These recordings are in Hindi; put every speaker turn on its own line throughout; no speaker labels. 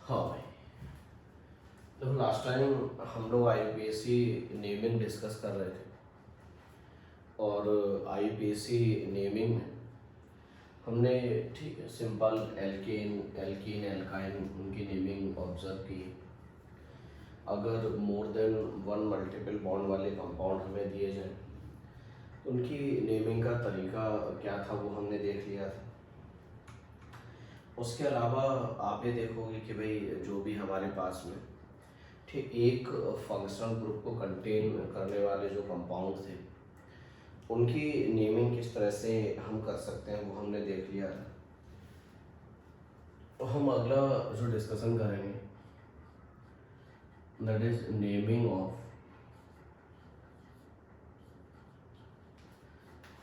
हाँ भाई, देखो लास्ट टाइम हम लोग आईपीएससी नेमिंग डिस्कस कर रहे थे और आईपीएससी नेमिंग में हमने ठीक है सिंपल एल्केन एल्कीन एल्काइन उनकी नेमिंग ऑब्जर्व की। अगर more than one multiple bond वाले कंपाउंड हमें दिए जाए तो उनकी नेमिंग का तरीका क्या था वो हमने देख लिया था। उसके अलावा आप ये देखोगे कि भाई जो भी हमारे पास में ठीक एक फंक्शनल ग्रुप को कंटेन करने वाले जो कंपाउंड थे उनकी नेमिंग किस तरह से हम कर सकते हैं वो हमने देख लिया है। तो हम अगला जो डिस्कशन करेंगे that is naming of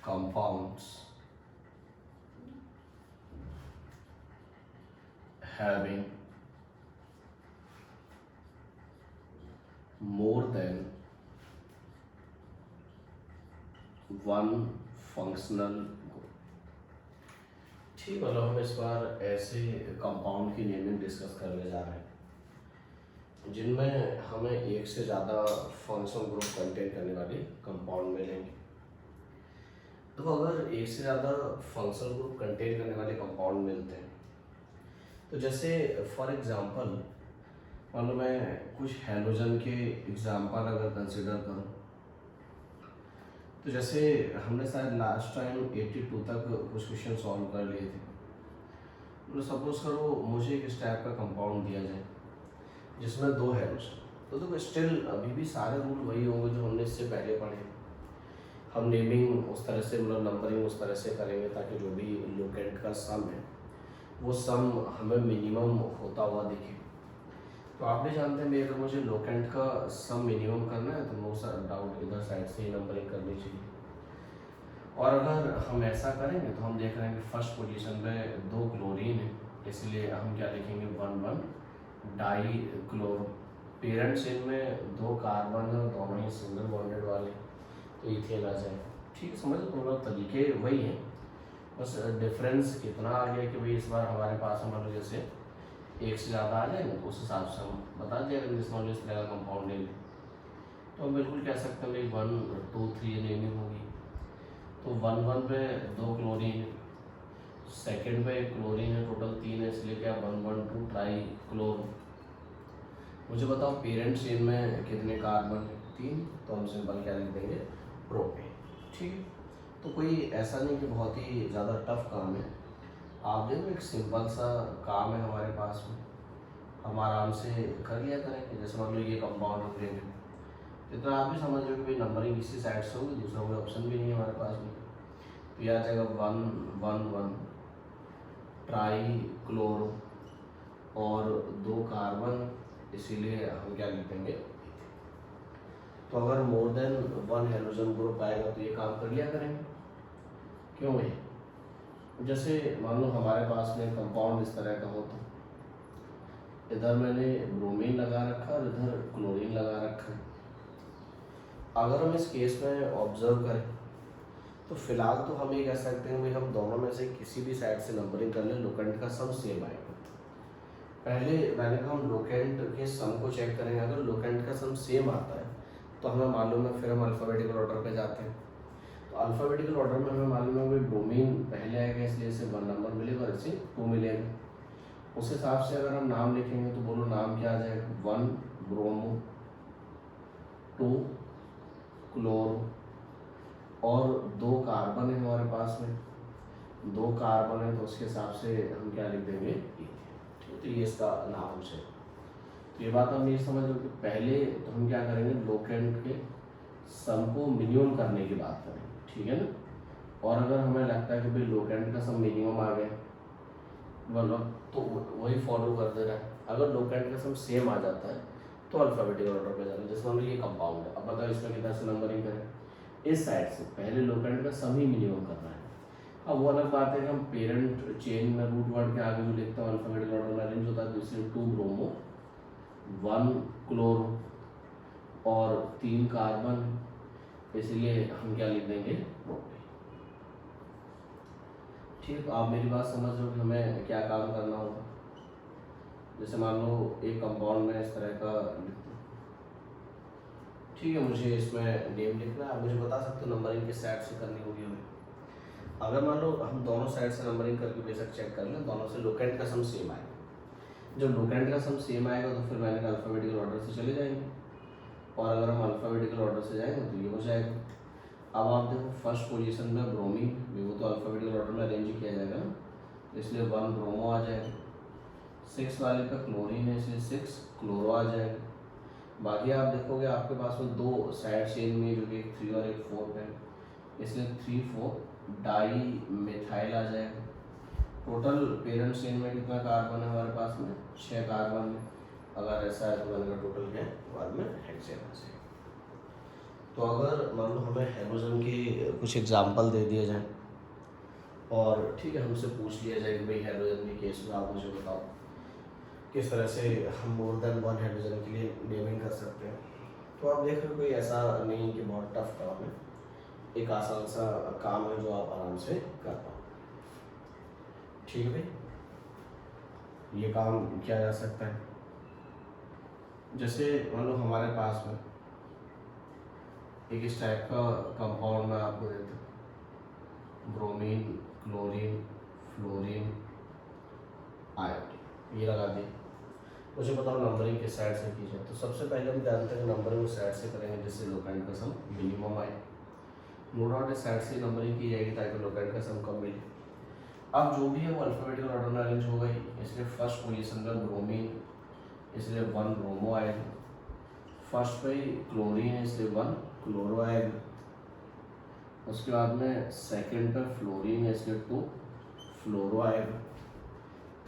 compounds having more than one functional group. ठीक, मतलब हम इस बार ऐसे कंपाउंड की नेमिंग डिस्कस करने जा रहे हैं जिनमें हमें एक से ज़्यादा फंक्शनल ग्रुप कंटेन करने वाले कंपाउंड मिलेंगे। तो अगर एक से ज़्यादा फंक्शनल ग्रुप कंटेन करने वाले कंपाउंड मिलते हैं तो जैसे फॉर एग्जांपल मान लो मैं कुछ हैलोजन के एग्जांपल अगर कंसिडर करूं तो जैसे हमने शायद लास्ट टाइम 82 तक कुछ क्वेश्चन सॉल्व कर लिए थे। तो सपोज करो मुझे इस टाइप का कंपाउंड दिया जाए जिसमें दो हैलोजन, तो देखो स्टिल अभी भी सारे रूल वही होंगे जो हमने इससे पहले पढ़े। हम नेमिंग उस तरह से मतलब नंबरिंग उस तरह से करेंगे ताकि जो भी लोकेंट का सम है वो सम हमें मिनिमम होता हुआ दिखे। तो आप भी जानते हैं अगर मुझे लोकेंट का सम मिनिमम करना है तो नो डाउट इधर साइड से ही नंबरिंग करनी चाहिए। और अगर हम ऐसा करेंगे तो हम देख रहे हैं कि फर्स्ट पोजीशन पे दो क्लोरीन है, इसलिए हम क्या लिखेंगे 1,1 डाई क्लोरो। पेरेंट चेन में दो कार्बन है, दोनों ही सिंगल बॉन्डेड वाले, तो इथेन आ जाए। ठीक है, समझ लो मतलब तरीके वही हैं, बस डिफरेंस इतना आ गया कि भाई इस बार हमारे पास मान लो जैसे एक से ज़्यादा आ जाएंगे तो उस हिसाब से हम बता दिया अगर जिस मान लो इस तरह का कंपाउंड ले लें तो हम बिल्कुल कह सकते हैं भाई 1, 2, 3 नेमिंग होगी। तो 1,1 पे दो क्लोरीन है, सेकेंड पे क्लोरीन है, टोटल 3 है, इसलिए क्या 1,1,2 ट्राई क्लोरो। मुझे बताओ पेरेंट चेन में कितने कार्बन है? 3, तो हम सिंपल क्या लिख देंगे प्रोपेन। ठीक है, तो कोई ऐसा नहीं कि बहुत ही ज़्यादा टफ काम है। आप देखो एक सिंपल सा काम है हमारे पास में, हम आराम से कर लिया करेंगे। जैसे मान लो ये कंपाउंड हम लेंगे, इतना आप भी समझ लो कि भाई नंबरिंग इसी साइड से होगी, दूसरा कोई ऑप्शन भी नहीं है हमारे पास में। तो यह आ जाएगा 1,1,1 ट्राई क्लोरो और दो कार्बन, इसीलिए हम क्या लिख देंगे। तो अगर more than one halogen group आएगा तो ये काम कर लिया करेंगे, क्यों भाई? जैसे मान लो हमारे पास में कंपाउंड इस तरह का हो तो इधर मैंने ब्रोमीन लगा रखा और इधर क्लोरीन लगा रखा है। अगर हम इस केस में ऑब्जर्व करें तो फिलहाल तो हम ये कह सकते हैं भाई हम दोनों में से किसी भी साइड से नंबरिंग कर लें, लोकेंट का सम सेम आएगा। पहले मैंने कहा हम लोकेंट के सम को चेक करेंगे, अगर लोकेंट का सम सेम आता है तो हमें मालूम है, फिर हम अल्फ़ाबेटिकल ऑर्डर पे जाते हैं। तो अल्फ़ाबेटिकल ऑर्डर में हमें मालूम है भाई ब्रोमीन पहले आएगा इसलिए इसे 1 नंबर मिलेगा और इसे 2 मिलेगा। उस हिसाब से अगर हम नाम लिखेंगे तो बोलो नाम क्या आ जाएगा, 1 ब्रोमो, 2 क्लोरो और दो कार्बन है हमारे पास में, दो कार्बन है तो उसके हिसाब से हम क्या लिख देंगे, ठीक। तो ये इसका नाम है। तो ये बात हम ये समझ लो कि पहले तो हम क्या करेंगे लोकेंट के सम को मिनिमम करने की बात करेंगे, ठीक है ना। और अगर हमें लगता है कि भाई लोकेंट का सम मिनिमम आ गया मतलब तो वही फॉलो कर दे रहा है। अगर लोकेंट का सम सेम आ जाता है तो अल्फ़ाबेटिकल ऑर्डर पे जाना है। जैसे हम ये कंपाउंड है, अब बताओ इसमें कितना से नंबरिंग करें, इस साइड से पहले लोकेंट का सम ही मिनिमम करना है। अब वो अलग बात है कि हम पेरेंट चेन में रूट वर्ड के आगे जो लिखता हूँ अल्फ़ाबेटिकल ऑर्डर में अरेंज होता है, दूसरे 2 ब्रोमो 1 क्लोरो और 3 कार्बन, इसलिए हम क्या लिख देंगे प्रोपेन। ठीक, तो आप मेरी बात समझ लो कि हमें क्या काम करना होगा। जैसे मान लो एक कंपाउंड में इस तरह का, ठीक है, मुझे इसमें नेम लिखना है। आप मुझे बता सकते हो नंबरिंग किस साइड से करनी होगी हमें। अगर मान लो हम दोनों साइड से नंबरिंग करके बेशक चेक कर लें, दोनों से लोकेंट का सम सेम आएगा। जब लोकेंट का सम सेम आएगा तो फिर मैंने अल्फ़ाबेटिकल ऑर्डर से चले जाएंगे, और अगर हम अल्फ़ाबेटिकल ऑर्डर से जाएंगे तो ये हो जाएगा। अब आप देखो फर्स्ट पोजीशन में ब्रोमीन, वो तो अल्फ़ाबेटिकल ऑर्डर में अरेंज किया जाएगा ना, इसलिए 1 ब्रोमो आ जाएगा। 6 वाले पे क्लोरीन है, इसलिए 6 क्लोरो आ जाएगा। बाकी आप देखोगे आपके पास में दो साइड चेन में जो कि एक 3 और एक 4 है, इसलिए 3,4 डाई मिथाइल आ जाएगा। टोटल पेरेंट चेन में कितना कार्बन है हमारे पास में? 6 कार्बन है। अगर ऐसा है तो मैंने टोटल क्या बाद में हेक्सेन आ जाएगा। तो अगर मान लो हमें हेलोजन के कुछ एग्जाम्पल दे दिए जाए और ठीक है हमसे पूछ लिया जाए कि भाई हेलोजन के केस में आप मुझे बताओ किस तरह से हम मोर देन 1 हेलोजन के लिए नेमिंग कर सकते हैं, तो आप देख रहे हो कोई ऐसा नहीं कि बहुत टफ काम है, एक आसान सा काम है जो आप आराम से कर पाओ। ठीक है भाई, ये काम किया जा सकता है। जैसे मान लो हमारे पास में एक इस टाइप का कंपाउंड में आपको देते हैं, ब्रोमीन, क्लोरीन, फ्लोरीन, आयोडीन, ये लगा दिए। मुझे बताओ नंबरिंग किस साइड से की जाए। तो सबसे पहले हम जानते हैं नंबरिंग उस साइड से करेंगे जिससे लोकेंट का सम मिनिमम आए। नो डाउट इस साइड से नंबरिंग की जाएगी ताकि लोकेंट का सम कम मिले। अब जो भी है वो अल्फ़ाबेटिकल ऑर्डर में अरेंज हो गई, इसलिए फर्स्ट पोजीशन में ब्रोमीन, इसलिए 1 ब्रोमो आएगा। फर्स्ट पे क्लोरीन है इसलिए 1 क्लोरो आएगा। उसके बाद में सेकंड पे फ्लोरीन है इसलिए 2 फ्लोरो आएगा।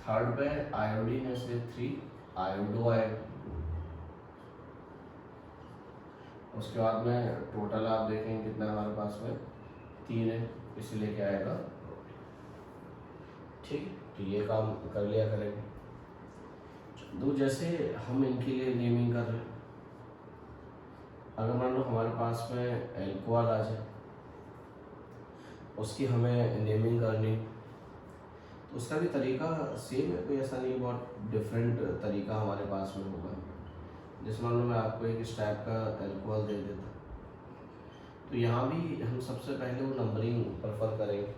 थर्ड पे आयोडीन है इसलिए 3 आयोडो आएगा। उसके बाद में टोटल आप देखेंगे कितना हमारे पास में 3 है, इसलिए क्या आएगा? ठीक, तो ये काम कर लिया करेंगे। दो जैसे हम इनके लिए नेमिंग कर रहे हैं, अगर मान लो हमारे पास में एल्कोहल आ जाए, उसकी हमें नेमिंग करनी, तो उसका भी तरीका सेम है, कोई ऐसा नहीं बहुत डिफरेंट तरीका हमारे पास में होगा। जैसे मान लो मैं आपको एक इस टाइप का एल्कोहल दे देता, तो यहाँ भी हम सबसे पहले वो नंबरिंग प्रेफर करेंगे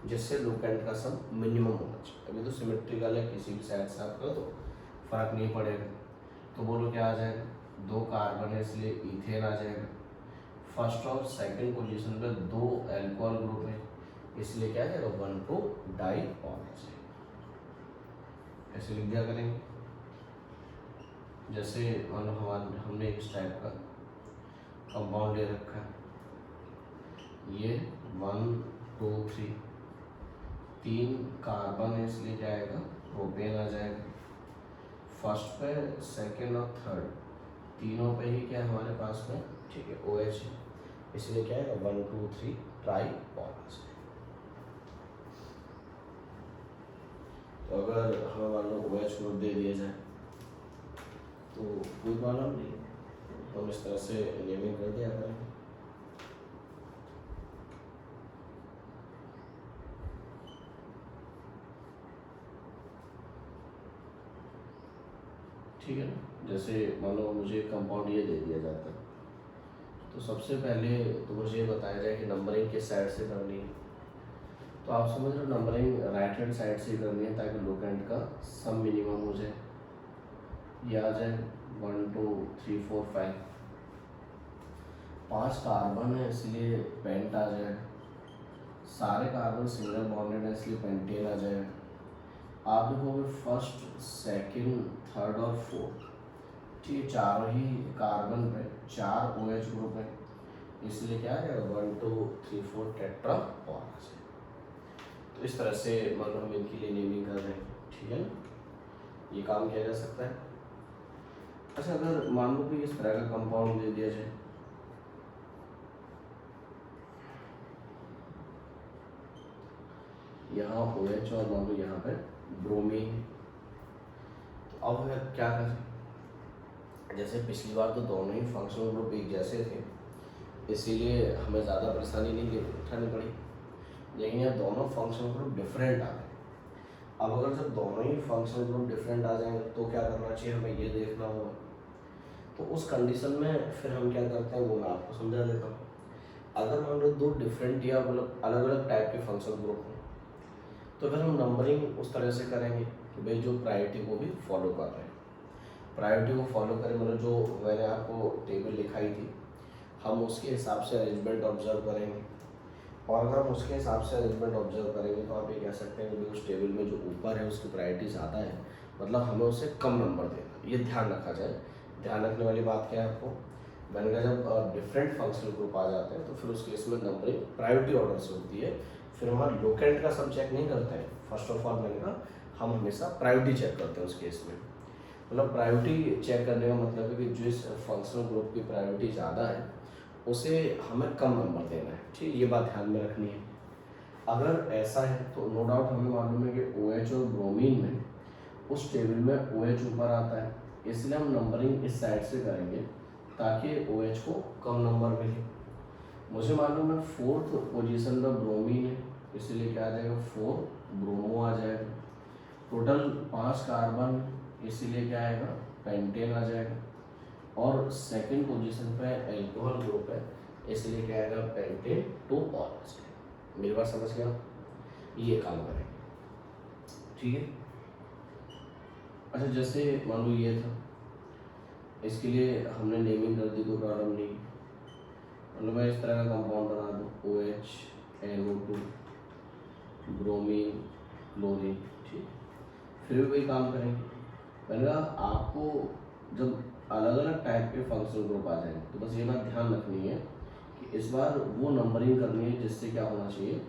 जिससे लोकेंट का सम मिनिमम होना चाहिए। अभी तो सिमेट्रिकल है, किसी भी साइड से आप करो तो फर्क नहीं पड़ेगा। तो बोलो क्या आ जाएगा? 2 कार्बन है इसलिए इथेन आ जाएगा। फर्स्ट और सेकंड पोजीशन पे 2 एल्कोहल ग्रुप है, इसलिए क्या आ जाएगा? 1 2 डाई ऑन आ जाएगा। ऐसे लिख दिया करेंगे। जैसे मान लो हमने इस टाइप का कंपाउंड ले रखा है, ये 1 2 3 कार्बन है इसलिए क्या आएगा? प्रोपेन आ जाएगा। फर्स्ट पे सेकंड और थर्ड तीनों पे ही क्या हमारे पास में, ठीक है, OH है, इसलिए क्या है? 1 2 3 ट्राई ऑन आ जाएगा। तो अगर हमें मान लो OH ग्रुप दे दिया जाए तो कोई प्रॉब्लम नहीं, हम इस तरह से नेमिंग कर दिया करेंगे। ठीक है ना। जैसे मान लो मुझे कंपाउंड ये दे दिया जाता है, तो सबसे पहले तो मुझे ये बताया जाए कि नंबरिंग किस साइड से करनी है। तो आप समझ रहे हो नंबरिंग राइट हैंड साइड से करनी है ताकि लोकेंट का सम मिनिमम हो जाए। ये आ जाए 1 2 3 4 5 5 कार्बन है इसलिए पेंट आ जाएगा। सारे कार्बन सिंगल बॉन्डेड है इसलिए पेंटेन आ जाएगा। आप देखोगे फर्स्ट सेकंड थर्ड और फोर्थ, ठीक है, चारों ही कार्बन पे 4 OH ग्रुप है, इसलिए क्या आ जाएगा? 1 2 3 4 टेट्रा और आ जाएगा। तो इस तरह से मतलब हम इनके लिए नेमिंग कर रहे हैं, ठीक है ना, ये काम किया जा सकता है। अच्छा, अगर मान लो कि इस तरह का कंपाउंड दे दिया जाए, यहाँ OH और मान लो यहाँ पे ब्रोमीन, तो अब हमें क्या करें? जैसे पिछली बार तो दोनों ही फंक्शनल ग्रुप एक जैसे थे, इसीलिए हमें ज़्यादा परेशानी नहीं उठानी पड़ी, लेकिन यहाँ दोनों फंक्शनल ग्रुप डिफरेंट आ गए। अब अगर जब दोनों ही फंक्शनल ग्रुप डिफरेंट आ जाएंगे तो क्या करना चाहिए, हमें ये देखना होगा। तो उस कंडीशन में फिर हम क्या करते हैं वो मैं आपको समझा देता हूँ। अगर मान लो दो डिफरेंट या मतलब अलग अलग टाइप के फंक्शनल ग्रुप हों तो फिर हम नंबरिंग उस तरह से करेंगे कि भाई जो प्रायोरिटी को भी फॉलो कर रहे हैं, प्रायोरिटी को फॉलो करें मतलब जो मैंने आपको टेबल लिखाई थी हम उसके हिसाब से अरेंजमेंट ऑब्जर्व करेंगे। और अगर हम उसके हिसाब से अरेंजमेंट ऑब्जर्व करेंगे तो आप ये कह सकते हैं कि उस टेबल में जो ऊपर है उसकी प्रायोरिटी ज़्यादा है, मतलब हमें उसे कम नंबर देना, ये ध्यान रखा जाए। ध्यान रखने वाली बात क्या है आपको, मैंने कहा जब डिफरेंट फंक्शनल ग्रुप आ जाते हैं तो फिर उस केस में नंबरिंग प्रायोरिटी ऑर्डर से होती है। फिर हमारा लोकेंट का सब चेक नहीं करते हैं, फर्स्ट ऑफ ऑल मैंने कहा हम हमेशा प्रायोरिटी चेक करते हैं उस केस में। मतलब प्रायोरिटी चेक करने का मतलब है कि जिस फंक्शनल ग्रुप की प्रायोरिटी ज़्यादा है उसे हमें कम नंबर देना है, ठीक, ये बात ध्यान में रखनी है। अगर ऐसा है तो नो डाउट हमें मालूम है कि OH और ब्रोमीन में उस टेबल में OH ऊपर आता है, इसलिए हम नंबरिंग इस साइड से करेंगे ताकि OH को कम नंबर मिले। मुझे मालूम है 4th पोजीशन पर ब्रोमीन है, इसलिए क्या आ जाएगा 4 ब्रोमो आ जाएगा। टोटल 5 कार्बन, इसीलिए क्या आएगा पेंटेन आ जाएगा। और सेकंड पोजीशन पे एल्कोहल ग्रुप है, इसलिए क्या आएगा पेंटेन 2 और। मेरी बात समझ गया, ये काम करेंगे, ठीक है। अच्छा जैसे मान लो ये था, इसके लिए हमने नेमिंग कर दी, कोई प्रॉब्लम नहीं। मतलब मैं इस तरह का कंपाउंड बना दूँ OH NO2 ब्रोमीन क्लोरीन, ठीक, फिर भी वही काम करेंगे। मैंने कहा आपको जब अलग अलग टाइप के फंक्शनल ग्रुप आ जाएंगे तो बस ये बात ध्यान रखनी है कि इस बार वो नंबरिंग करनी है जिससे क्या होना चाहिए,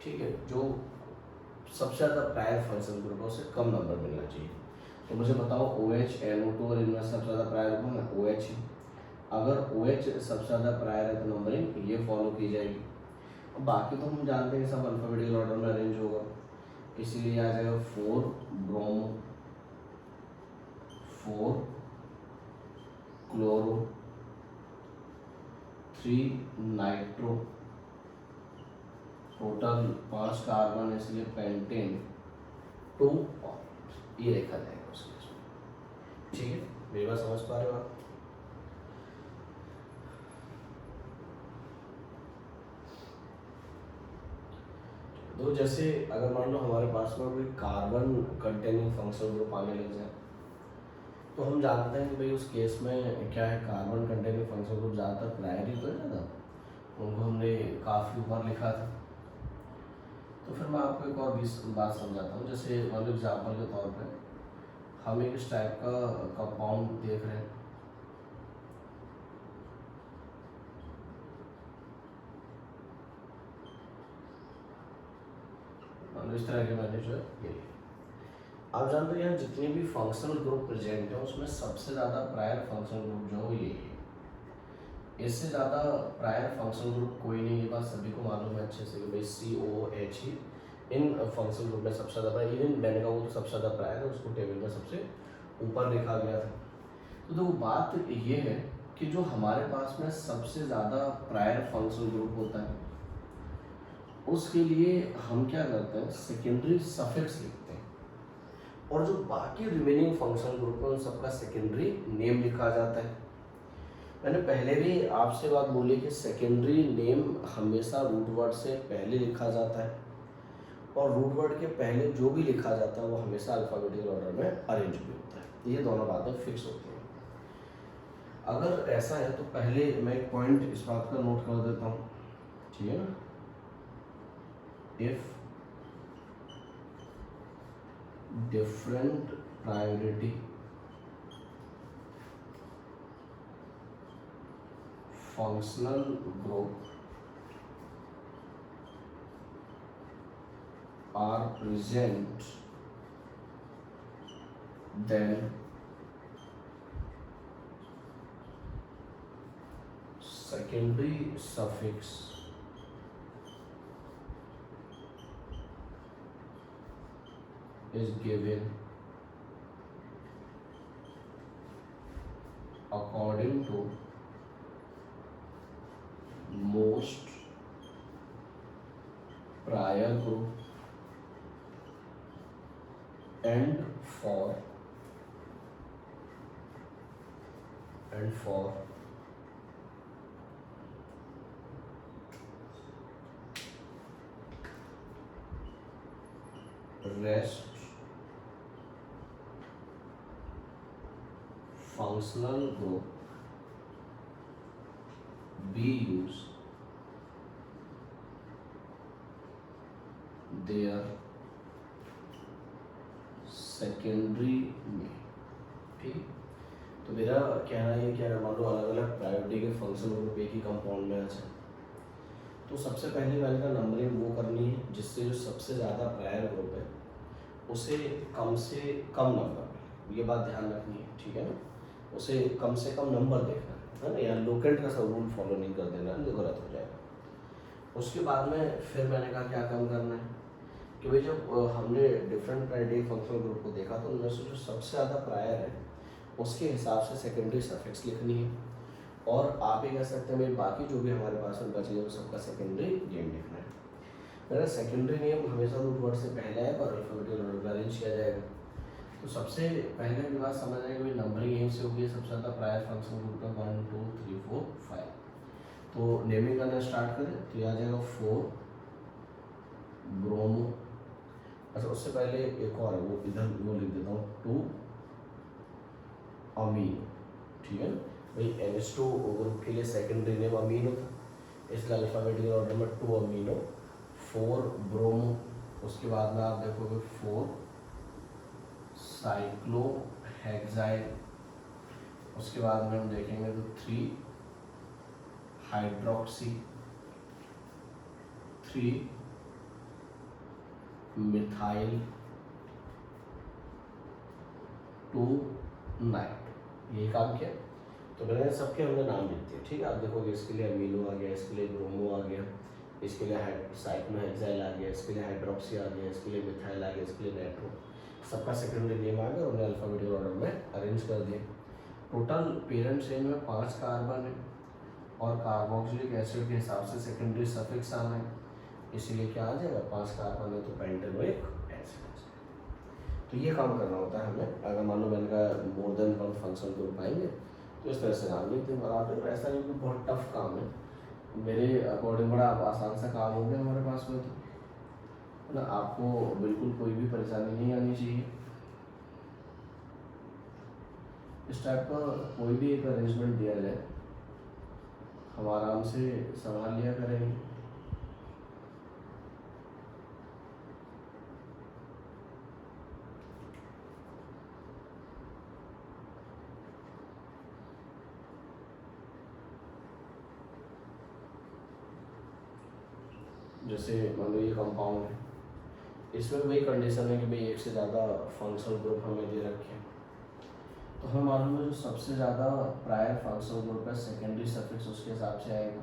ठीक है, जो सबसे ज़्यादा प्रायर फंक्शनल ग्रुप है उससे कम नंबर मिलना चाहिए। तो मुझे बताओ OH NO2 और इनमें सबसे ज़्यादा प्रायर कौन है, OH ही। अगर OH सबसे ज़्यादा प्रायर है तो नंबरिंग ये फॉलो की जाएगी। अब बाकी तो हम जानते हैं सब अल्फ़ाबेटिकल ऑर्डर में अरेंज होगा, इसीलिए आ जाएगा 4 bromo, 4 chloro, 3 nitro, total 5 carbon, इसलिए पेंटेन 2 और, ये लिखा जाएगा उसके इसमें, ठीक है। मेरी बात समझ पा रहे हो आप? तो जैसे अगर मान लो हमारे पास में कोई कार्बन कंटेनिंग फंक्शनल ग्रुप आने लग जाए तो हम जानते हैं कि भाई उस केस में क्या है, कार्बन कंटेनिंग फंक्शनल ग्रुप ज़्यादातर प्रायर ही तो है ज़्यादा, उनको हमने काफ़ी ऊपर लिखा था। तो फिर मैं आपको एक और भी बात समझाता हूँ। जैसे मान लो एग्जाम्पल के तौर पे हम एक इस टाइप का कंपाउंड देख रहे हैं, मान लो इस तरह के मैंने जो है ये, आप जानते हो यहाँ जितने भी फंक्शनल ग्रुप प्रेजेंट है उसमें सबसे ज़्यादा प्रायर फंक्शनल ग्रुप जो है ये है, इससे ज़्यादा प्रायर फंक्शनल ग्रुप कोई नहीं। ये बात सभी को मालूम है अच्छे से कि भाई COH ही इन फंक्शनल ग्रुप में सबसे ज़्यादा प्रायर, इवन मैंने कहा वो तो सबसे ज़्यादा प्रायर है, उसको टेबल में सबसे ऊपर लिखा गया था। तो देखो बात ये है कि जो हमारे पास में सबसे ज़्यादा प्रायर फंक्शनल ग्रुप होता है उसके लिए हम क्या करते हैं, सेकेंडरी सफिक्स लिखते हैं, और जो बाकी रिमेनिंग फंक्शनल ग्रुप है उन सबका सेकेंडरी नेम लिखा जाता है। मैंने पहले भी आपसे बात बोली कि सेकेंडरी नेम हमेशा रूट वर्ड से पहले लिखा जाता है, और रूट वर्ड के पहले जो भी लिखा जाता है वो हमेशा अल्फ़ाबेटिकल ऑर्डर में अरेंज भी होता है। ये दोनों बातें फिक्स होती हैं। अगर ऐसा है तो पहले मैं एक पॉइंट इस बात का नोट कर देता हूँ, ठीक है ना। If different priority functional group are present, then secondary suffix is given according to most prior group and for rest functional group be used their secondary में। ठीक, तो मेरा कहना ये कि अगर मान लो अलग अलग प्रायोरिटी के फंक्शन ग्रुप एक ही कंपाउंड में आ जाए तो सबसे पहले वाले का नंबरिंग वो करनी है जिससे जो सबसे ज़्यादा प्रायर ग्रुप है उसे कम से कम नंबर मिले। ये बात ध्यान रखनी है, ठीक है ना, उसे कम से कम नंबर देखना है ना, या लोकेंट का सब रूल फॉलो नहीं कर देना, तो गलत हो जाएगा। उसके बाद में फिर मैंने कहा क्या काम करना है कि भाई जब हमने डिफरेंट प्रायोरिटी फंक्शनल ग्रुप को देखा तो उनमें से जो सबसे ज़्यादा प्रायर है उसके हिसाब से सेकेंडरी सफिक्स लिखनी है, और आप ही कह सकते हैं भाई बाकी जो भी हमारे पास में बच गए सबका सेकेंडरी नेम लिखना है। मेरा सेकेंडरी नेम हमेशा रूट वर्ड से पहले आएगा और अल्फाबेटिकल ऑर्डर में अरेंज किया जाएगा। तो सबसे पहले की बात समझ आएगी भाई नंबरिंग यहीं से होगी, सबसे ज़्यादा प्रायर फंक्शन ग्रुप का 1 2 3 4 5। तो नेमिंग करना स्टार्ट करें तो ये आ जाएगा 4 ब्रोमो। अच्छा उससे पहले एक और वो इधर वो लिख देता हूँ 2 अमीनो। ठीक है ना भाई, NH2 ग्रुप के लिए सेकेंडरी नेम अमीनो था, इसलिए अल्फाबेटिकल ऑर्डर में 2 अमीनो 4 ब्रोमो। उसके बाद में आप देखोगे 4 साइक्लोहेक्साइल। उसके बाद में हम देखेंगे तो 3 हाइड्रोक्सी, 3 मिथाइल, 2 नाइट। ये काम किया तो मैंने सबके हमने नाम लिख दिए। ठीक है, आप देखोगे इसके लिए अमीनो आ गया, इसके लिए ब्रोमो आ गया, इसके लिए साइक्लोहेक्साइल आ गया, इसके लिए हाइड्रोक्सी आ गया, इसके लिए मिथाइल आ गया, इसके लिए नाइट्रो। सबका सेकेंडरी नेम आ गया, उन्हें अल्फाबेटिकल ऑर्डर में अरेंज कर दिया। टोटल पेरेंट चेन में 5 कार्बन है और कार्बोक्सिलिक एसिड के हिसाब से सेकेंडरी सफिक्स आना है, इसीलिए क्या आ जाएगा 5 कार्बन है तो पेंटेनोइक एसिड आ जाएगा। तो ये काम करना होता है हमें। अगर मान लो मैंने कहा more than one function group आएंगे तो इस तरह से नाम लिख दें। और आप देखो ऐसा नहीं कि बहुत टफ काम है, मेरे अकॉर्डिंग बड़ा आसान सा काम हो गया हमारे पास में, तो ना आपको बिल्कुल कोई भी परेशानी नहीं आनी चाहिए। इस टाइप का कोई भी एक अरेंजमेंट दिया जाए हम आराम से संभाल लिया करेंगे। जैसे मान लो ये कंपाउंड है, इसमें वही कंडीशन है कि भाई एक से ज़्यादा फंक्शनल ग्रुप हमें दे रखे हैं, तो हमें मालूम है जो सबसे ज़्यादा प्रायर फंक्शनल ग्रुप है सेकेंडरी सफिक्स उसके हिसाब से आएगा।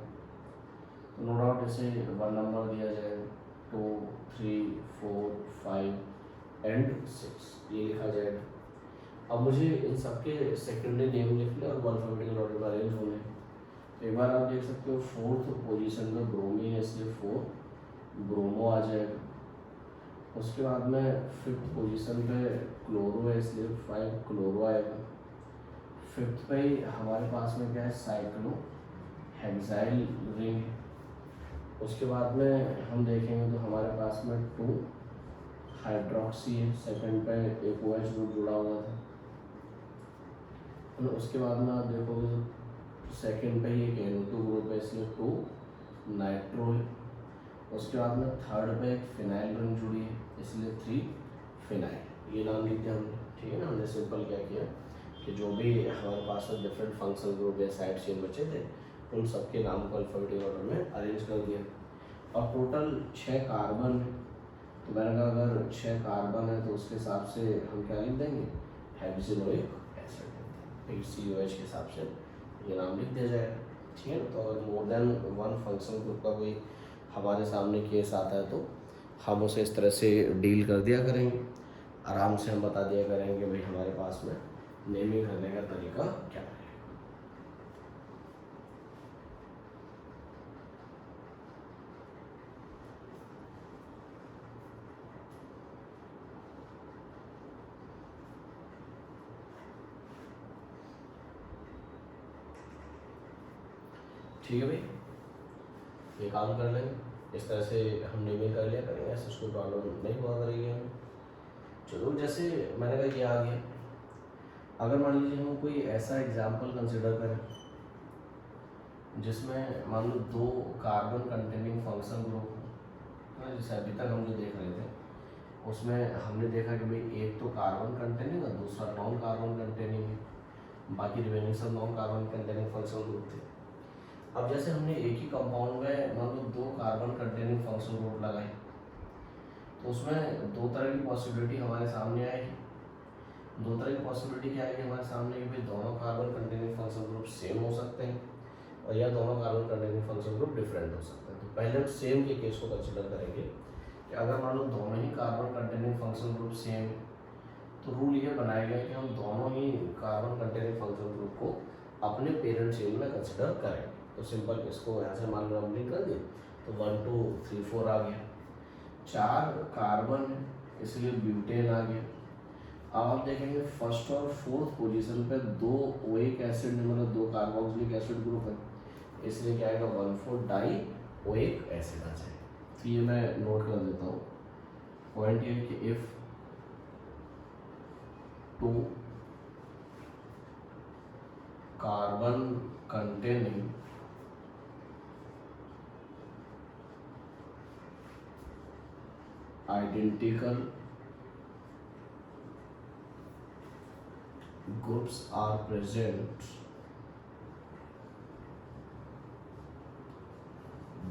तो नो डाउट इसे 1 नंबर दिया जाएगा, 2 3 4 5 एंड 6 ये लिखा जाएगा। अब मुझे इन सबके सेकेंडरी नेम लिखने और अल्फाबेटिकल ऑर्डर में अरेंज होने। तो एक बार आप देख सकते हो 4th पोजीशन में ब्रोमीन है, इसलिए 4 ब्रोमो आ जाएगा। उसके बाद में 5th पोजीशन पे क्लोरो है, इसलिए 5 क्लोरो आएगा। 5th पे ही हमारे पास में क्या है साइक्लो हेक्साइल रिंग। उसके बाद में हम देखेंगे तो हमारे पास में 2 हाइड्रोक्सी है, सेकंड पे एक OH ग्रुप जुड़ा हुआ था। उसके बाद में आप देखोगे तो सेकंड पे ही एक NO2 ग्रुप है, इसलिए 2 नाइट्रो है। उसके बाद में थर्ड पे एक फिनाइल रिंग जुड़ी है, इसलिए 3 फिनाइल। ये नाम लिख दिया हमने। ठीक है ना, हमने सिंपल क्या किया कि जो भी हमारे पास में डिफरेंट फंक्शनल ग्रुप या साइड चेन बचे थे उन सबके नाम को अल्फाबेटिकल ऑर्डर में अरेंज कर दिया। और टोटल 6 कार्बन है, तो मैंने कहा अगर 6 कार्बन है तो उसके हिसाब से हम क्या लिख देंगे हेक्सेनोइक एसिड, COH के हिसाब से ये नाम लिख दिया जाएगा। ठीक है ना, तो अगर more than one functional group का कोई हमारे सामने केस आता है तो हम उसे इस तरह से डील कर दिया करेंगे, आराम से हम बता दिया करेंगे भाई हमारे पास में नेमिंग करने का तरीका क्या है। ठीक है भाई, ये काम कर लेंगे। इस तरह से हम नेमिंग कर लिया करेंगे, ऐसे उसको प्रॉब्लम नहीं हुआ करेगी हमें। चलो जैसे मैंने कहा ये आ गया। अगर मान लीजिए हम कोई ऐसा एग्जाम्पल कंसिडर करें जिसमें मान लो दो कार्बन कंटेनिंग फंक्शन ग्रुप है, जैसे अभी तक हम जो देख रहे थे उसमें हमने देखा कि भाई एक तो कार्बन कंटेनिंग और दूसरा नॉन कार्बन कंटेनिंग है, बाकी रिमेनिंग सब non carbon containing function group थे। अब जैसे हमने एक ही कंपाउंड में मान लो दो कार्बन कंटेनिंग फंक्शन ग्रुप लगाए, तो उसमें दो तरह की पॉसिबिलिटी हमारे सामने आएगी। दो तरह की पॉसिबिलिटी क्या आएगी हमारे सामने कि भाई दोनों carbon containing function group same हो सकते हैं और या दोनों carbon containing function group different हो सकते हैं। तो पहले हम सेम के केस को कंसिडर करेंगे कि अगर मान लो दोनों ही carbon containing function group same है, तो रूल ये बनाया गया कि हम दोनों ही कार्बन कंटेनिंग फंक्शन ग्रुप को अपने पेरेंट चेन में कंसिडर करें। तो सिंपल इसको यहाँ से मान लो नंबरिंग कर दी, तो 1 2 3 4 आ गया। 4 कार्बन है इसलिए ब्यूटेन आ गया। अब आप देखेंगे फर्स्ट और फोर्थ पोजीशन पे दो ओइक एसिड मतलब दो कार्बोक्सिलिक एसिड ग्रुप है, इसलिए क्या आएगा 1,4 डाई ओइक एसिड आ जाएगा। तो ये मैं नोट कर देता हूँ। पॉइंट ये है कि if 2 carbon containing identical groups are present,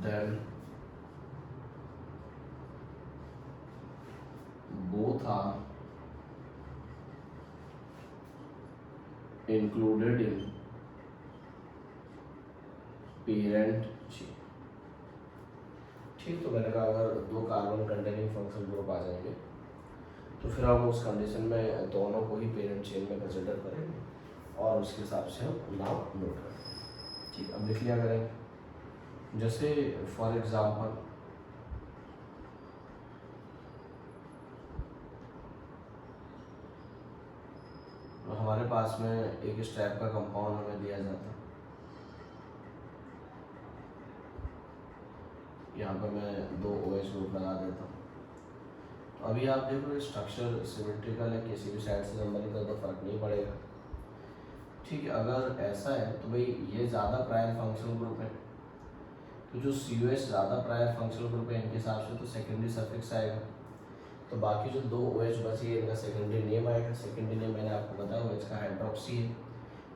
then both are included in parent chain। ठीक, तो मैंने कहा अगर दो कार्बन कंटेनिंग फंक्शन ग्रुप आ जाएंगे तो फिर हम उस कंडीशन में दोनों को ही पेरेंट चेन में कंसिडर करेंगे और उसके हिसाब से हम नाम नोट करेंगे। ठीक, अब लिख लिया करेंगे। जैसे फॉर एग्जांपल हमारे पास में एक इस टाइप का कंपाउंड हमें दिया जाता है, यहाँ पर मैं दो OH ग्रुप लगा देता हूँ। तो अभी आप देखो स्ट्रक्चर सिमेट्रिकल है, किसी भी साइड से नंबरिंग का तो फर्क नहीं पड़ेगा। ठीक है, अगर ऐसा है तो भाई ये ज़्यादा प्रायर फंक्शनल ग्रुप है, तो जो COH ज़्यादा प्रायर फंक्शनल ग्रुप है इनके हिसाब से तो सेकेंडरी सफिक्स आएगा। तो बाकी जो दो OH बची है इनका सेकेंडरी नेम आएगा। सेकेंडरी नेम मैंने आपको बताया OH का हाइड्रोक्सी है,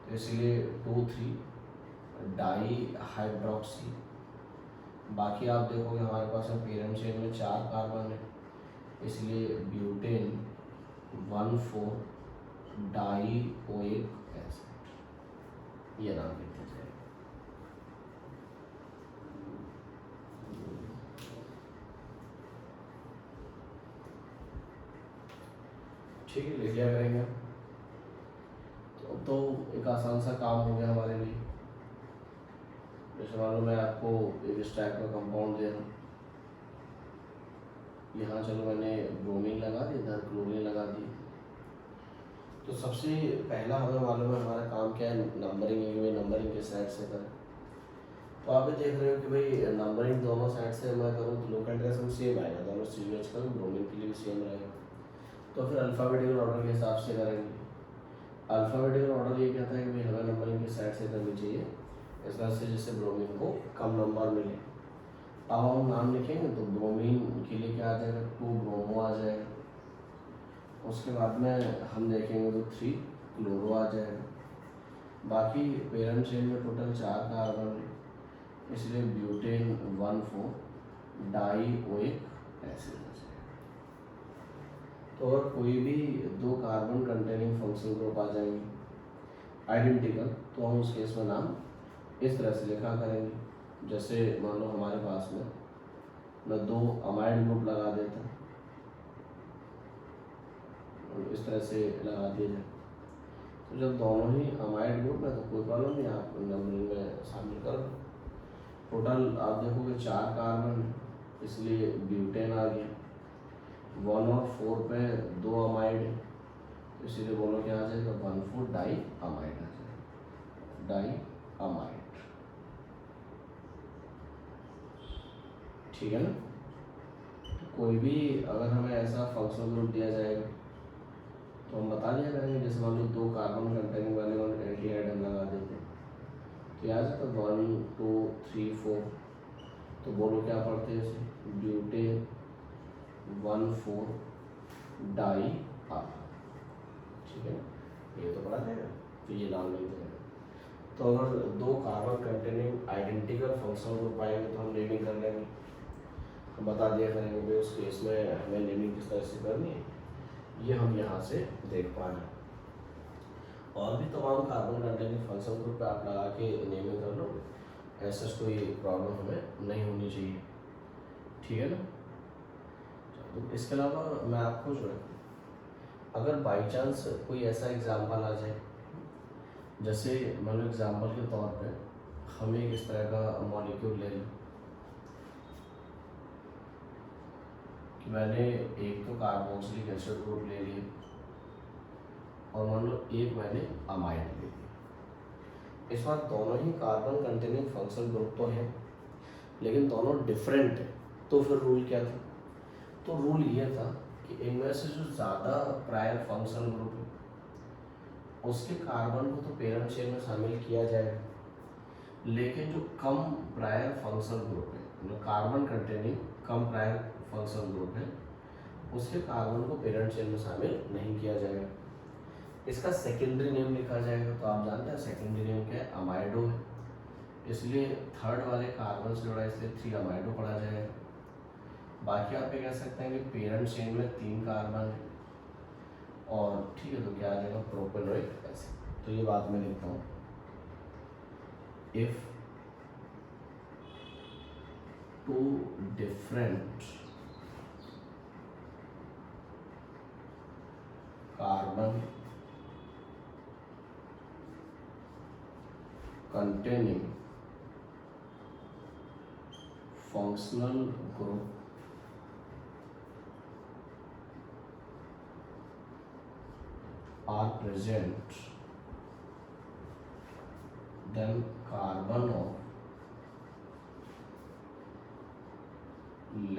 तो इसलिए 2,3 डाई हाइड्रोक्सी। बाकी आप देखोगे हमारे पास में पेरेंट चेन में 4 कार्बन है, इसलिए ब्यूटेन 1,4 डाई ओइक एसिड, ये नाम लिख दिया जाएगा। ठीक है, लिख लिया करेंगे। तो एक आसान सा काम हो गया हमारे लिए। जैसे मान लो मैं आपको एक इस टाइप का कंपाउंड दे रहा हूँ, यहाँ चलो मैंने ब्रोमीन लगा दी, इधर क्लोरीन लगा दी। तो सबसे पहला हमें मालूम है हमारा काम क्या है, नंबरिंग के साइड से करें। तो आप भी देख रहे हो कि भाई नंबरिंग दोनों साइड से मैं करूँ तो लोकेंट का सब सेम आएगा, दोनों COH का ब्रोमीन के लिए भी सेम रहेगा। तो फिर अल्फ़ाबेटिकल ऑर्डर के हिसाब से करेंगे। अल्फ़ाबेटिकल ऑर्डर ये कहता है कि भाई हमें नंबरिंग की साइड से करनी चाहिए, इस तरह से जिससे ब्रोमीन को कम नंबर मिले। अब हम नाम लिखेंगे तो ब्रोमीन के लिए क्या आ जाएगा, 2 ब्रोमो आ जाएगा। उसके बाद में हम देखेंगे तो 3 क्लोरो आ जाएगा। बाकी पेरेंट चेन में टोटल 4 कार्बन है, इसलिए ब्यूटेन 1,4 डाई ओइक एसिड आ जाएगा। तो अगर कोई भी दो कार्बन कंटेनिंग फंक्शनल ग्रुप आ जाएंगे आइडेंटिकल, तो हम उस केस में नाम इस तरह से लिखा करेंगे। जैसे मान लो हमारे पास में मैं 2 अमाइड ग्रुप लगा देता हूँ, इस तरह से लगा दिया जाए। तो जब दोनों ही अमाइड ग्रुप है तो कोई प्रॉब्लम नहीं, आप नंबरिंग में शामिल कर दो। टोटल आप देखोगे 4 कार्बन, इसलिए ब्यूटेन आ गया। 1 और 4 पे 2 अमाइड है, इसीलिए बोलो क्या आ जाएगा, 1,4 डाई अमाइड आ जाएगा, डाई अमाइड। ठीक है ना। तो कोई भी अगर हमें ऐसा फंक्शनल ग्रुप दिया जाएगा तो हम बता दिया करेंगे, जैसे मान लो 2 कार्बन कंटेनिंग वाले एल्डिहाइड हम लगा देते हैं तो यहाँ से तो 1 2 3 4, तो बोलो क्या पढ़ते हैं इसे, ब्यूटेन 1,4 डाई आर, ठीक है, ये तो पढ़ा जाएगा, तो ये नाम नहीं देगा। तो अगर 2 carbon containing identical functional group आएंगे तो हम नेमिंग कर लेंगे, हम बता दिया करेंगे भाई उस केस में हमें नेमिंग किस तरह से करनी है, ये हम यहाँ से देख पा रहे हैं। और भी तमाम कार्बन कंटेनिंग फंक्शनल ग्रुप पे आप लगा के नेमिंग कर लो, ऐसा कोई प्रॉब्लम हमें नहीं होनी चाहिए, ठीक है ना। तो इसके अलावा मैं आपको जो है अगर बाई चांस कोई ऐसा एग्जाम्पल आ जाए, जैसे मान लो एग्जाम्पल के तौर पे हम एक इस तरह का मॉलिक्यूल ले लें कि मैंने एक तो कार्बोक्सिलिक एसिड ग्रुप ले लिया और मान लो एक मैंने अमाइड ले लिया, इस बार दोनों ही कार्बन कंटेनिंग फंक्शनल ग्रुप तो हैं लेकिन दोनों डिफरेंट है, तो फिर रूल क्या था, तो रूल ये था कि इनमें से जो ज़्यादा प्रायर फंक्शनल ग्रुप है उसके कार्बन को तो पेरेंट चेन में शामिल किया जाएगा, लेकिन जो कम प्रायर फंक्शनल ग्रुप है, मतलब कार्बन कंटेनिंग कम प्रायर फंक्शनल ग्रुप है, उसके कार्बन को पेरेंट चेन में शामिल नहीं किया जाएगा। इसका सेकेंडरी नेम लिखा जाएगा, तो आप जानते हैं सेकेंडरी नेम क्या है, अमाइडो है, इसलिए थर्ड वाले कार्बन से जुड़ा इसलिए 3 अमाइडो पढ़ा जाएगा। बाकी आप ये कह सकते हैं कि पेरेंट चेन में 3 कार्बन है और ठीक है, तो क्या आ जाएगा, प्रोपेनोइक एसिड। तो ये बात मैं लिखता हूँ, if 2 different carbon containing functional group are present, then carbon of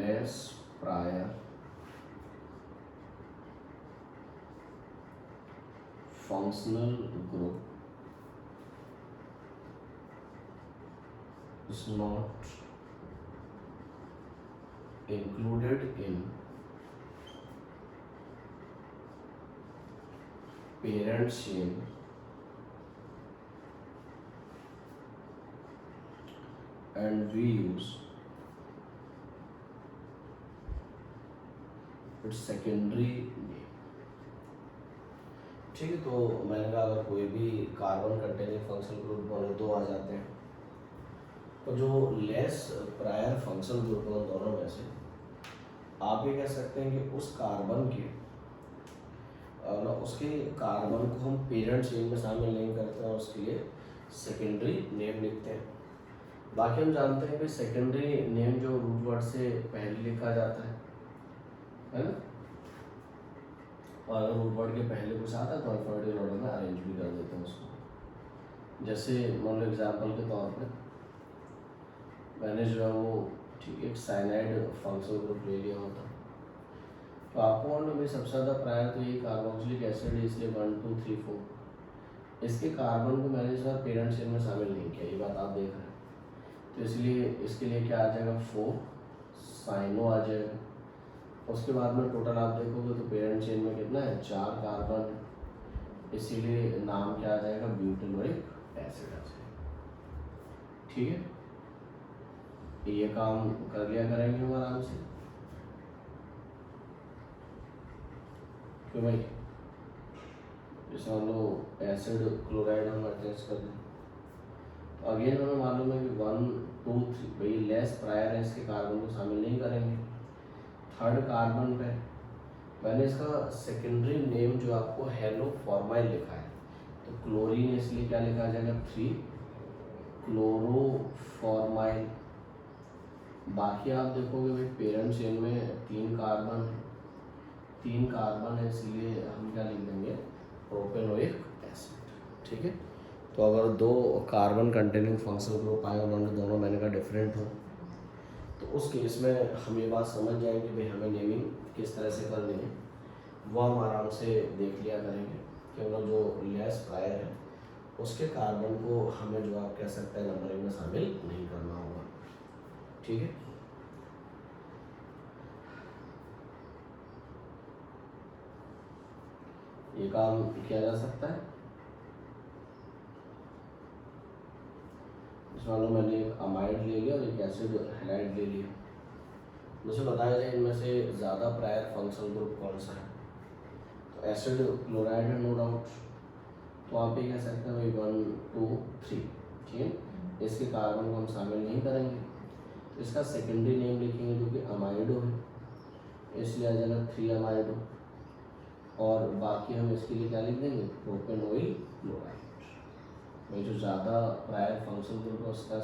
less prior functional group is not included in parent chain and we use its secondary name। ठीक है, तो मैंने कहा अगर कोई भी कार्बन कंटेनिंग फंक्शनल ग्रुप दोनों 2 आ जाते हैं तो जो लेस प्रायर फंक्शनल ग्रुप है उन दोनों में से आप ये कह सकते हैं कि उस कार्बन के उसके कार्बन को हम पेरेंट चेन में शामिल नहीं करते हैं, उसके लिए सेकेंडरी नेम लिखते हैं। बाकी हम जानते हैं कि सेकेंडरी नेम जो रूट वर्ड से पहले लिखा जाता है ना, और अगर रूट वर्ड के पहले कुछ आता है तो अल्फाबेटिकल ऑर्डर में अरेंज भी कर देते हैं उसको। जैसे मान लो एग्जाम्पल के तौर पे मैंने जो है वो ठीक एक साइनाइड फंक्शनल ग्रुप ले लिया होता, तो आपको मान लो भाई सबसे ज़्यादा प्रायर तो ये कार्बोक्सिलिक एसिड है, इसलिए 1 2 3 4 इसके कार्बन को मैंने इस बार पेरेंट चेन में शामिल नहीं किया, ये बात आप देख रहे हैं, तो इसलिए इसके लिए क्या आ जाएगा, 4 साइनो आ जाएगा। उसके बाद में टोटल आप देखोगे तो पेरेंट चेन में कितना है, 4 कार्बन, इसीलिए नाम क्या आ जाएगा, ब्यूटेनोइक एसिड आ जाएगा। ठीक है, ये काम कर लिया करेंगे हम आराम से, क्यों भाई, जैसे मान लो एसिड क्लोराइड हम अटैच कर दें तो अगेन हमें मालूम है कि 1 2 3 भाई लेस प्रायर है, इसके कार्बन को शामिल नहीं करेंगे। थर्ड कार्बन पे मैंने इसका सेकेंडरी नेम जो आपको हेलो फॉर्माइल लिखा है, तो क्लोरीन इसलिए क्या लिखा जाएगा, 3 क्लोरोफॉर्माइल। बाकी आप देखोगे भाई पेरेंट चेन में 3 कार्बन है, 3 कार्बन है, इसलिए हम क्या लिख देंगे, प्रोपेनोइक एसिड। ठीक है, तो अगर 2 कार्बन कंटेनिंग फंक्शनल ग्रुप आए उन्होंने दोनों मैंने कहा डिफरेंट हो, तो तो उस केस में हम ये बात समझ जाएंगे भाई हमें नेमिंग किस तरह से करनी है, वो हम आराम से देख लिया करेंगे। केवल जो लेस प्रायर है उसके कार्बन को हमें जो आप कह सकते हैं नंबरिंग में शामिल नहीं करना होगा। ठीक है, ये काम किया जा सकता है। मान लो मैंने एक अमाइड ले लिया और एक एसिड हैलाइड ले लिया, मुझे बताया जाए इनमें से ज़्यादा प्रायर फंक्शनल ग्रुप कौन सा है। तो एसिड क्लोराइड है नो डाउट, तो आप ये कह सकते हैं भाई 1 2 3। ठीक है, इसके कार्बन को हम शामिल नहीं करेंगे, तो इसका सेकेंडरी नेम लिखेंगे जो कि अमाइडो है, इसलिए आ जाएगा 3 अमाइडो। और बाकी हम इसके लिए क्या लिख देंगे, प्रोपेनोइल क्लोराइड। भाई जो ज़्यादा प्रायर फंक्शनल ग्रुप है उसका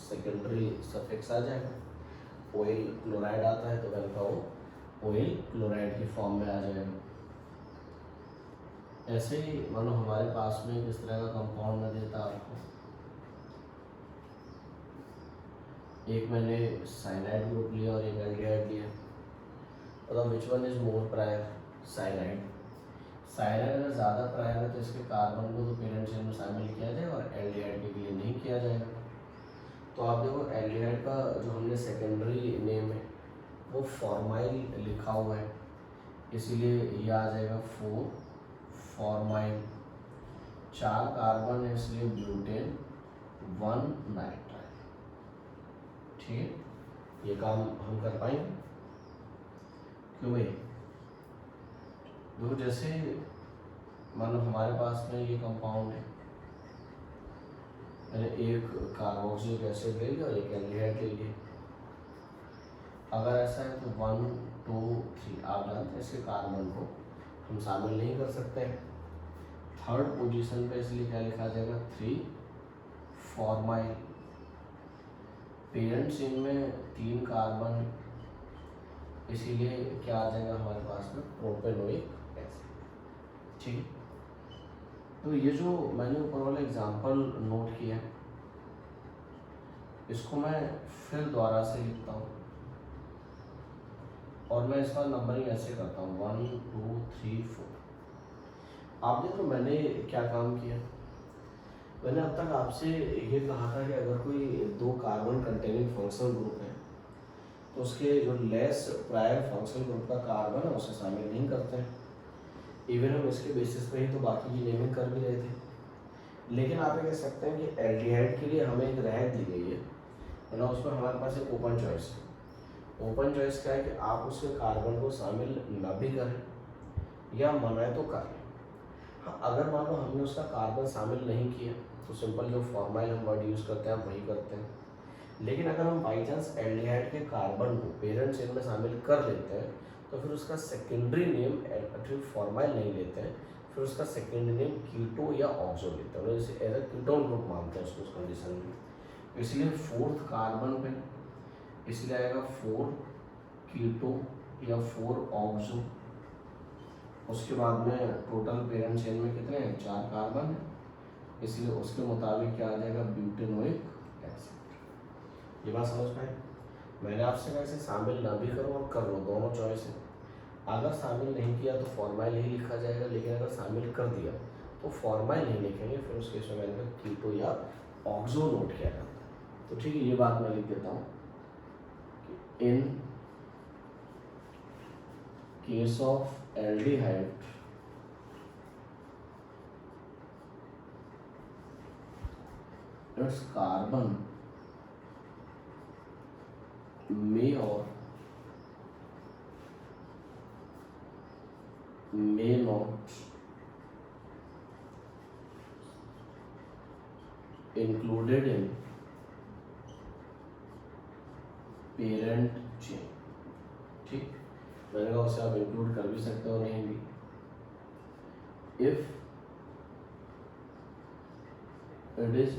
सेकेंडरी सफिक्स आ जाएगा। ऑयल क्लोराइड आता है तो वह का वो ऑयल क्लोराइड की फॉर्म में आ जाएगा। ऐसे ही मानो हमारे पास में किस तरह का कंपाउंड में देता आपको, एक मैंने साइनाइड ग्रुप लिया और एक एल्डिहाइड लिया, मतलब which one is more prior, cyanide. Cyanide अगर ज़्यादा प्रायर है तो इसके कार्बन को तो पेरेंट चेन में शामिल किया जाएगा और एल्डिहाइड के लिए नहीं किया जाएगा। तो आप देखो एल्डिहाइड का जो हमने सेकेंडरी नेम है वो फॉर्माइल लिखा हुआ है, इसीलिए ये आ जाएगा 4 फॉर्माइल। 4 कार्बन है इसलिए ब्यूटेन 1 नाइट्राइल। ठीक है, ये काम हम कर पाएंगे क्यों भाई। देखो जैसे मान लो हमारे पास में ये कंपाउंड है, मैंने एक कार्बोक्सिलिक एसिड ले लिया और एक एल्डिहाइड ले लिया। अगर ऐसा है तो 1 2 3 आप जानते हैं इसके कार्बन को हम शामिल नहीं कर सकते हैं। थर्ड पोजीशन पे इसलिए क्या लिखा जाएगा, 3 फॉर्माइल। पेरेंट चेन में 3 कार्बन, इसीलिए क्या आ जाएगा हमारे पास में, प्रोपेनोइक एसिड। ठीक, तो ये जो मैंने ऊपर वाला एग्जांपल नोट किया इसको मैं फिर दोबारा से लिखता हूँ और मैं इसका नंबरिंग ऐसे करता हूँ 1 2 3 4। आप देखो मैंने क्या काम किया, मैंने अब तक आपसे ये कहा था कि अगर कोई 2 कार्बन कंटेनिंग फंक्शनल ग्रुप है तो उसके जो लेस प्रायर फंक्शनल ग्रुप का कार्बन है उसे शामिल नहीं करते हैं। इवन हम इसके बेसिस पे ही तो बाकी की नेमिंग कर भी रहे थे। लेकिन आप ये कह सकते हैं कि एल्डिहाइड के लिए हमें एक रियायत दी गई है ना, उसमें हमारे पास एक ओपन चॉइस है। ओपन चॉइस क्या है कि आप उसके कार्बन को शामिल न भी करें या मनाए तो कर लें। हाँ, अगर मान लो हमने उसका कार्बन शामिल नहीं किया तो सिंपल जो फॉर्माइल हम वर्ड यूज़ करते हैं आप वही करते हैं। लेकिन अगर हम बाई चांस एल्डिहाइड के कार्बन को पेरेंट चेन में शामिल कर लेते हैं तो फिर उसका सेकेंडरी नेम फॉर्माइल नहीं लेते हैं, फिर उसका सेकेंडरी नेम कीटो या ऑक्सो लेते हैं, जैसे एज अ कीटोन ग्रुप मानते हैं उसको उस कंडीशन में। इसलिए 4th कार्बन पे इसलिए आएगा 4 कीटो या 4 ऑक्सो। उसके बाद में टोटल पेरेंट चेन में कितने हैं, 4 कार्बन है, इसलिए उसके मुताबिक क्या आ जाएगा, ब्यूटेनोइक एसिड। ये बात समझ पाए। मैंने आपसे वैसे शामिल ना भी करो और कर लो, दोनों चॉइस है। अगर शामिल नहीं किया तो फॉर्माइल ही लिखा जाएगा, लेकिन अगर शामिल कर दिया तो फॉर्माइल नहीं लिखेंगे, फिर उसके इसमें मैंने कीटो या ऑक्सो नोट किया जाता है। तो ठीक है, ये बात मैं लिख देता हूँ कि in case of aldehyde its carbon may or may not included in parent chain। ठीक, मैंने कहा उसे आप इंक्लूड कर भी सकते हो नहीं भी। If it is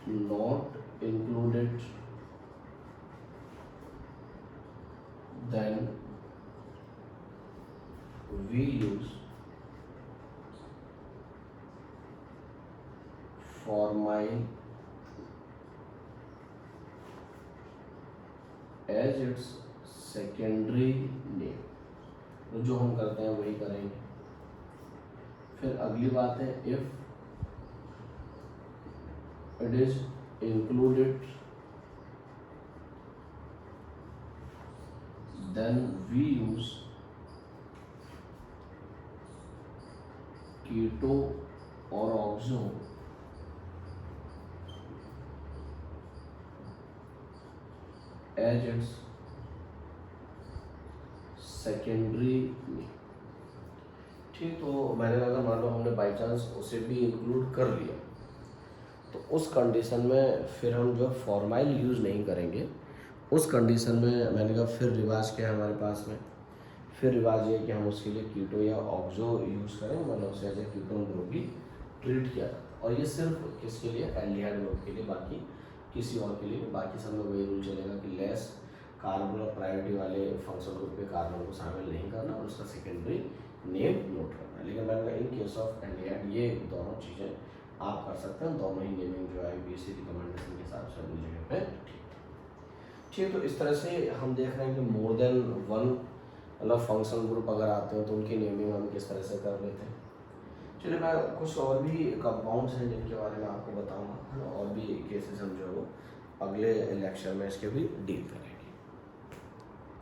not included then we use formyl as its secondary name, तो जो हम करते हैं वही करेंगे। फिर अगली बात है if it is included then we use keto और oxo as its secondary name. ठीक, तो मैंने अगर मान लो हमने बाई चांस उसे भी इंक्लूड कर लिया तो उस कंडीशन में फिर हम जो फॉर्माइल यूज़ नहीं करेंगे। उस कंडीशन में मैंने कहा फिर रिवाज क्या है हमारे पास में, फिर रिवाज ये कि हम उसके लिए कीटो या ऑक्सो यूज़ करें, मतलब उसे एज ए कीटोन ग्रुप भी ट्रीट किया जाता है। और ये सिर्फ किसके लिए, एल्डिहाइड ग्रुप के लिए, बाकी किसी और के लिए, बाकी सब में वही रूल चलेगा कि लेस कार्बन और प्रायोरिटी वाले फंक्शन ग्रुप के कार्बन को शामिल नहीं करना और उसका सेकेंडरी नेम नोट करना है। लेकिन मैंने कहा इन केस ऑफ एल्डिहाइड ये दोनों चीज़ें आप कर सकते हैं, दोनों ही नेमिंग जो है IUPAC रिकमेंडेशन के हिसाब से अपनी जगह पे ठीक। तो इस तरह से हम देख रहे हैं कि मोर देन वन मतलब फंक्शन ग्रुप अगर आते हैं तो उनकी नेमिंग हम किस तरह से कर लेते हैं। चलिए मैं कुछ और भी कंपाउंड्स हैं जिनके बारे में आपको बताऊंगा, और भी केसेस हम जो है वो अगले लेक्चर में इसके भी डील करेंगे।